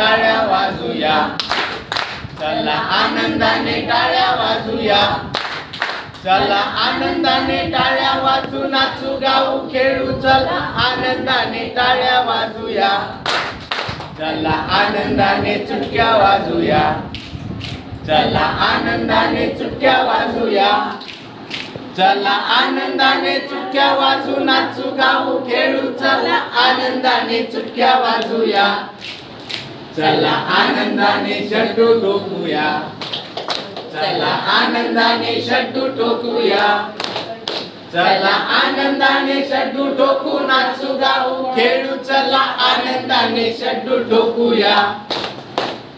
टाळ्या वाजूया, चला आनंदाने टाळ्या वाजूया, चला आनंदाने टाळ्या वाजू, नाचू गाऊ खेळू, चला आनंदाने टाळ्या वाजूया, चला आनंदाने चुटक्या वाजूया, चला आनंदाने चुटक्या वाजूया, चला आनंदाने चुटक्या वाजू, नाचू गाऊ खेळू, चला आनंदाने चुटक्या वाजूया, चला आनंदाने शड्डू ठोकूया, चला आनंदाने शड्डू ठोकूया, चला आनंदाने शड्डू ठोकू, नाचू गाऊ खेळू, चला आनंदाने शड्डू ठोकूया,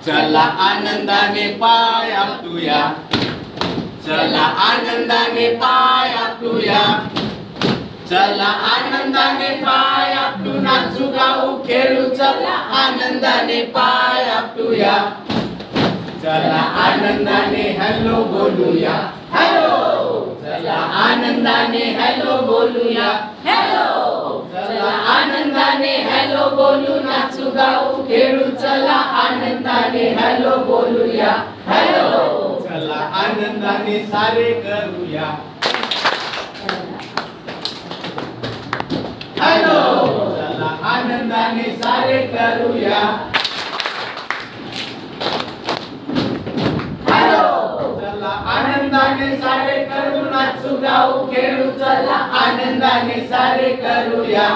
चला आनंदाने पाय आपटूया, चला आनंदाने पाय आपटूया, चला आनंदाने पाय आपटू, नाचू गाऊ खेळू, चला आनंदाने पाय आपटूया, चला आनंदाने हॅलो बोलूया, हॅलो, चला आनंदाने हॅलो बोलूया, हॅलो, चला आनंदाने हॅलो बोलू, नाचू गाऊ खेळू, चला आनंदाने हॅलो बोलूया, हॅलो, चला आनंदाने सारे करूया, हॅलो, चला आनंदाने सारे करूया, चला आनंदाने सारे करू, नाचू गाऊ खेळू, चला आनंदाने सारे करूया.